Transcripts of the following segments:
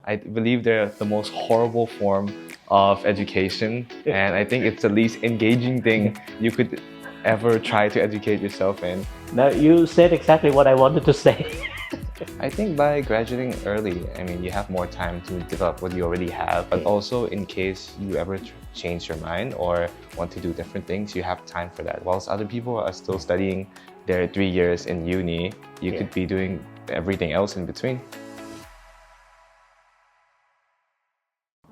I believe they're the most horrible form of education, and I think it's the least engaging thing you could ever try to educate yourself in. Now, you said exactly what I wanted to say. I think by graduating early, you have more time to develop what you already have, but also in case you ever change your mind or want to do different things, you have time for that. Whilst other people are still studying their 3 years in uni, you could be doing everything else in between.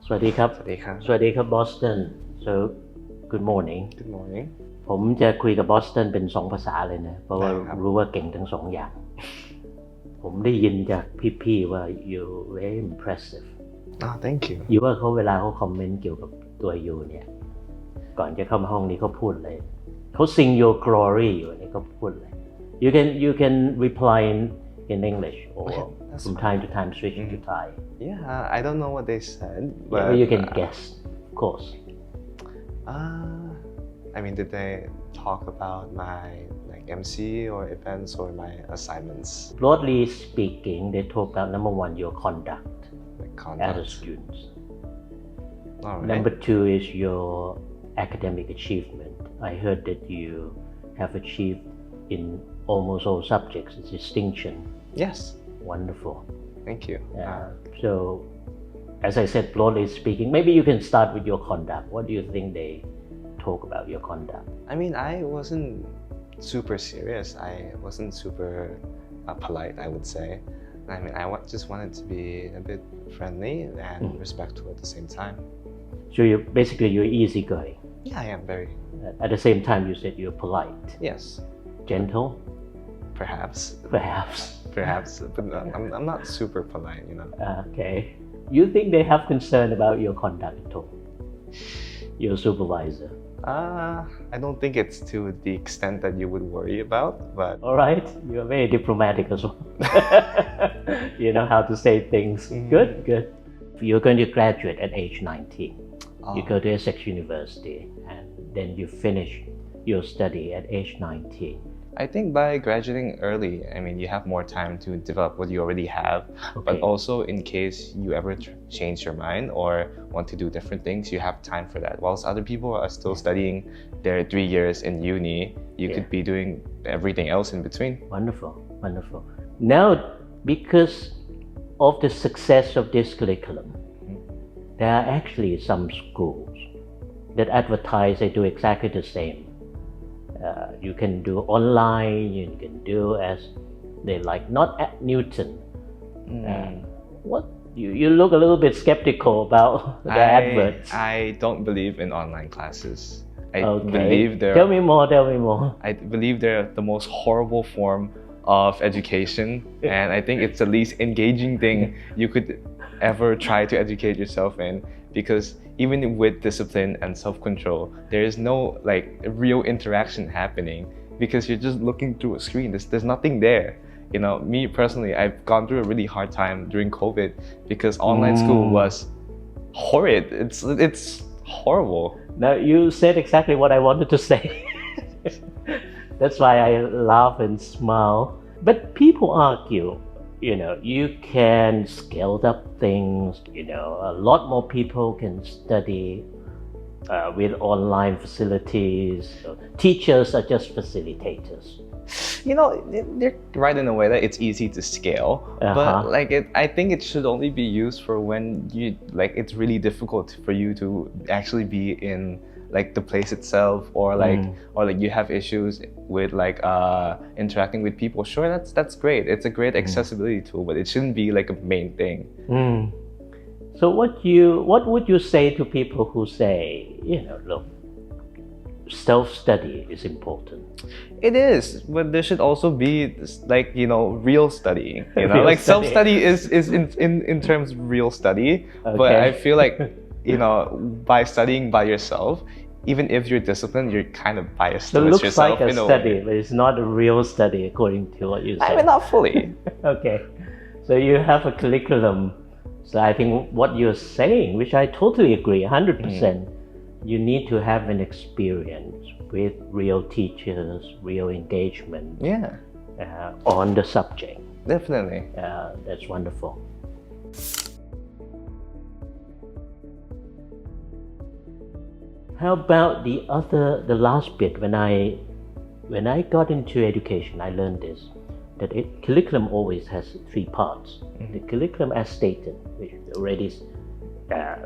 สวัสดีครับ สวัสดีครับ สวัสดีครับ Boston so good morning Good morning ผมจะคุยกับ Boston เป็น2ภาษาเลยนะเพราะว่ารู้ว่าเก่งทั้ง2อย่างผมได้ยินจากพี่ๆว่า you very impressive thank you อยู่ว่าเขาเวลาเขาคอมเมนต์เกี่ยวกับตัวยูเนี่ยก่อนจะเข้ามาห้องนี้เขาพูดเลยเขา sing your glory อยู่นี่เขาพูดเลย you can reply in English or from time to time switch to Thai yeah I don't know what they said but you can guess of course did they talk about my MC or events or my assignments? Broadly speaking, they talk about number one, your conduct as a student. All right. Number two is your academic achievement. I heard that you have achieved in almost all subjects distinction. Yes. Wonderful. Thank you. So, as I said, broadly speaking, maybe you can start with your conduct. What do you think they talk about your conduct? I wasn't super serious. I wasn't super polite, I would say. I just wanted to be a bit friendly and respectful at the same time. So you're easygoing. Yeah, I am very. At the same time, you said you're polite. Yes. Gentle. Perhaps. But I'm not super polite, you know. Okay. You think they have concern about your conduct at all? Your supervisor. I don't think it's to the extent that you would worry about, but... All right, you're very diplomatic as well. You know how to say things. Good. You're going to graduate at age 19. You go to Essex University and then you finish your study at age 19. I think by graduating early, you have more time to develop what you already have, but also in case you ever change your mind or want to do different things, you have time for that. Whilst other people are still studying their 3 years in uni, you could be doing everything else in between. Wonderful. Now, because of the success of this curriculum, there are actually some schools that advertise they do exactly the same. You can do online, you can do as they like, not at Newton. What you look a little bit skeptical about the adverts. I don't believe in online classes. Tell me more. I believe they're the most horrible form of education, and I think it's the least engaging thing you could ever try to educate yourself in, because even with discipline and self-control, there is no real interaction happening because you're just looking through a screen. There's nothing there. You know, me personally, I've gone through a really hard time during COVID because online school was horrid. It's horrible. Now, you said exactly what I wanted to say. That's why I laugh and smile. But people argue, you can scale up things, a lot more people can study with online facilities. Teachers are just facilitators. They're right in a way that it's easy to scale, but I think it should only be used for when you it's really difficult for you to actually be in the place itself, or you have issues with interacting with people. Sure, that's great. It's a great accessibility tool, but it shouldn't be a main thing. So what would you say to people who say, look, self-study is important? It is, but there should also be real studying. Self-study is in terms of real study, but I feel by studying by yourself, even if you're disciplined, you're kind of biased towards yourself. It looks like a study, but it's not a real study according to what you say. Not fully. Okay, so you have a curriculum. So I think what you're saying, which I totally agree, 100%, you need to have an experience with real teachers, real engagement on the subject. Definitely. That's wonderful. How about the last bit? When I got into education, I learned this, that curriculum always has three parts. The curriculum as stated, which we already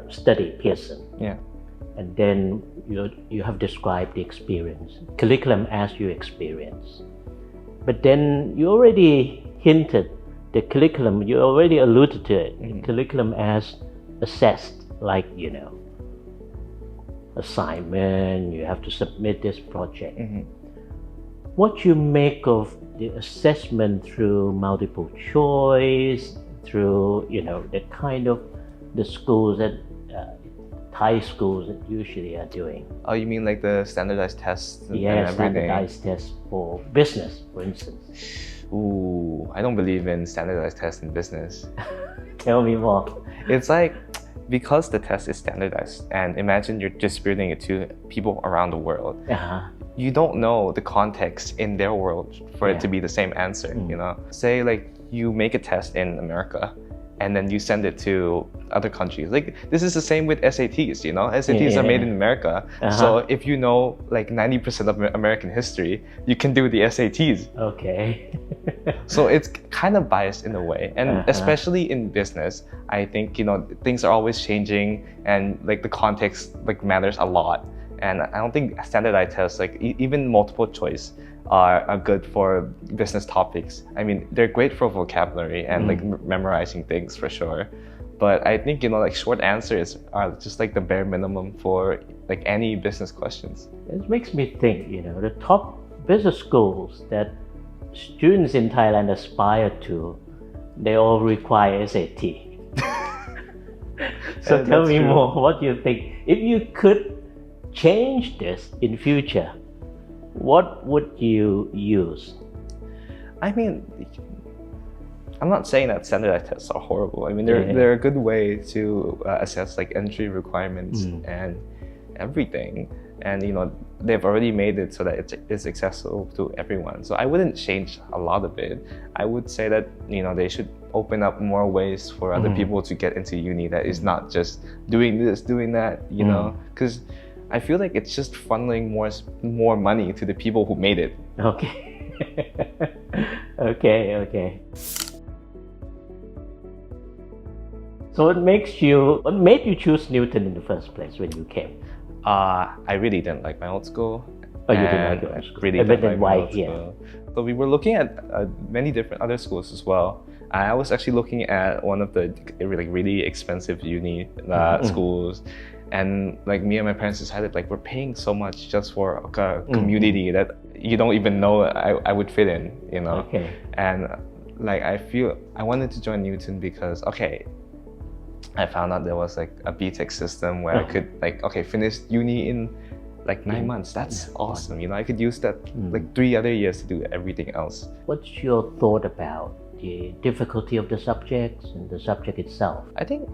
studied Pearson. Yeah. And then you have described the experience. Curriculum as you experience. But then you already hinted the curriculum, you already alluded to it. The curriculum as assessed, like, assignment, you have to submit this project. What you make of the assessment through multiple choice, through, the kind of the schools that Thai schools that usually are doing. Oh, you mean like the standardized tests and everything? Standardized tests for business, for instance. Ooh, I don't believe in standardized tests in business. Tell me more. It's like, because the test is standardized, and imagine you're distributing it to people around the world. You don't know the context in their world for it to be the same answer, Say like you make a test in America, and then you send it to other countries. Like, this is the same with SATs, SATs are made in America. So if you know like 90% of American history, you can do the SATs. Okay. So it's kind of biased in a way. And especially in business, I think, things are always changing, and like the context like matters a lot. And I don't think standardized tests, like even multiple choice, are good for business topics. I mean, they're great for vocabulary and like memorizing things for sure. But I think, like short answers are just like the bare minimum for like any business questions. It makes me think, the top business schools that students in Thailand aspire to, they all require SAT. So tell me more, what do you think? If you could change this in future, what would you use? I mean, I'm not saying that standardized tests are horrible. I mean, they're a good way to assess like entry requirements and everything. And they've already made it so that it's accessible to everyone. So I wouldn't change a lot of it. I would say that they should open up more ways for other people to get into uni that is not just doing this, doing that. Because I feel like it's just funneling more money to the people who made it. Okay. Okay. So what made you choose Newton in the first place when you came? I really didn't like my old school. Oh, you didn't like your old school. Really but didn't then like why my old here? school. So we were looking at many different other schools as well. I was actually looking at one of the really expensive uni schools. And like me and my parents decided like we're paying so much just for a community that you don't even know I would fit in, Okay. And like I feel I wanted to join Newton because I found out there was like a BTech system where I could finish uni in like 9 months. That's awesome. I could use that like 3 other years to do everything else. What's your thought about the difficulty of the subjects and the subject itself? I think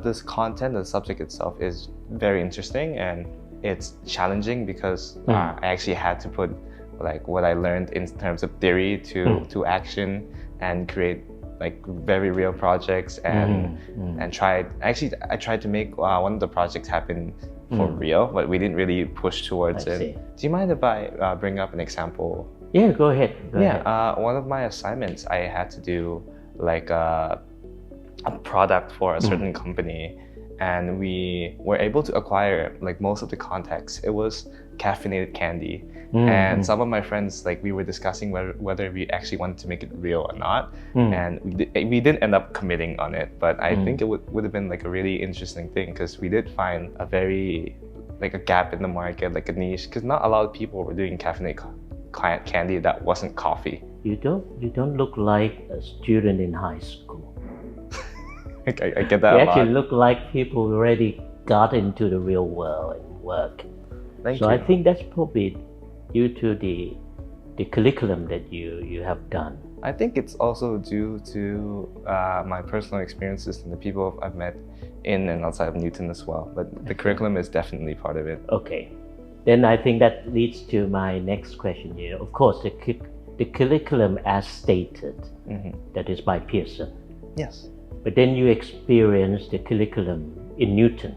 this content, the subject itself is very interesting, and it's challenging because I actually had to put like what I learned in terms of theory to action and create like very real projects and I tried to make one of the projects happen for real, but we didn't really push towards it. Do you mind if I bring up an example? Yeah, go ahead. One of my assignments, I had to do like a product for a certain company, and we were able to acquire like most of the context. It was caffeinated candy, and some of my friends, like we were discussing whether we actually wanted to make it real or not, and we didn't end up committing on it. But I think it would have been like a really interesting thing, because we did find a very like a gap in the market, like a niche, because not a lot of people were doing caffeinated candy that wasn't coffee. You don't look like a student in high school. I get that You a lot. actually look like people who already got into the real world and work. Thank So you. I think that's probably due to the curriculum that you have done. I think it's also due to my personal experiences and the people I've met in and outside of Newton as well. But the curriculum is definitely part of it. Okay. Then I think that leads to my next question. Of course, the curriculum as stated, that is by Pearson. Yes. But then you experience the curriculum in Newton.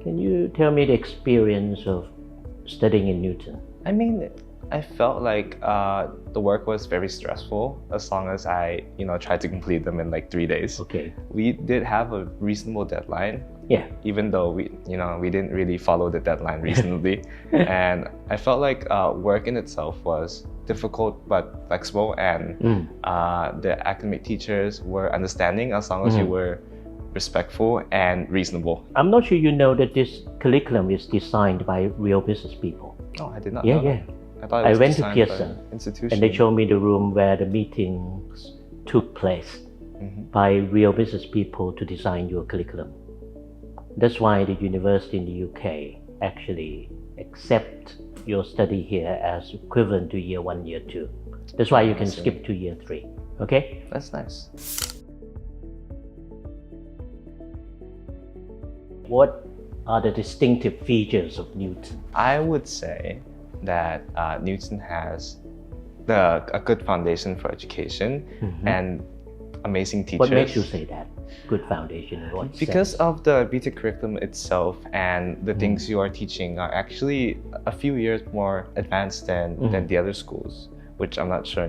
Can you tell me the experience of studying in Newton? I mean, I felt like the work was very stressful as long as I, tried to complete them in like 3 days. Okay. We did have a reasonable deadline. Yeah. Even though we didn't really follow the deadline reasonably. And I felt like work in itself was difficult but flexible, and the academic teachers were understanding as long as you were respectful and reasonable. I'm not sure you know that this curriculum is designed by real business people. Oh, I did not Yeah, know yeah. that. I thought it was went to designed by Pearson, institution. and they showed me the room where the meetings took place by real business people to design your curriculum. That's why the university in the UK actually accept your study here as equivalent to year 1, year 2. That's why you can skip to year 3. Okay? That's nice. What are the distinctive features of Newton? I would say that Newton has a good foundation for education and amazing teachers. What makes you say that? Good foundation in what Because sense? of the BTEC curriculum itself, and the things you are teaching are actually a few years more advanced than the other schools, which I'm not sure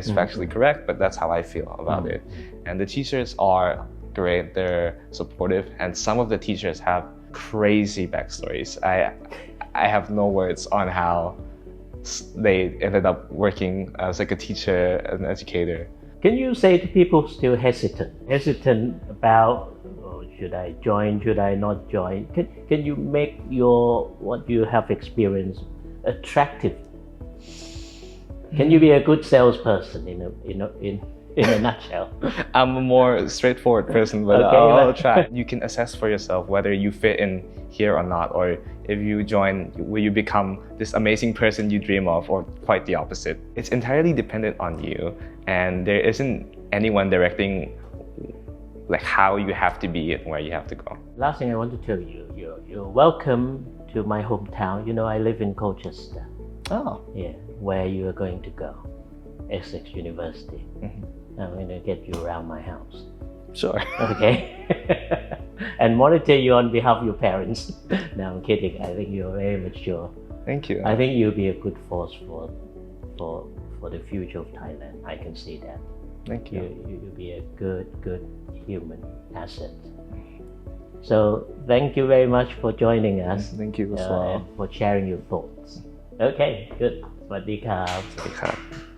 is factually correct, but that's how I feel about it. And the teachers are great, they're supportive, and some of the teachers have crazy backstories. I have no words on how they ended up working as like a teacher, an educator. Can you say to people still hesitant about should I join, should I not join? Can you make what you have experienced attractive? Can you be a good salesperson in a nutshell? I'm a more straightforward person, but Okay, I'll try. You can assess for yourself whether you fit in here or not, or if you join, will you become this amazing person you dream of, or quite the opposite. It's entirely dependent on you, and there isn't anyone directing like how you have to be and where you have to go. Last thing I want to tell you, you're welcome to my hometown. I live in Colchester. Oh. Yeah, where you are going to go, Essex University. I'm going to get you around my house. Sure. Okay. And monitor you on behalf of your parents. No, I'm kidding. I think you're very mature. Thank you. I think you'll be a good force for the future of Thailand. I can see that. Thank you. You'll be a good human asset. So thank you very much for joining us. Thank you as well. And for sharing your thoughts. Okay, good. สวัสดีครับ สวัสดีครับ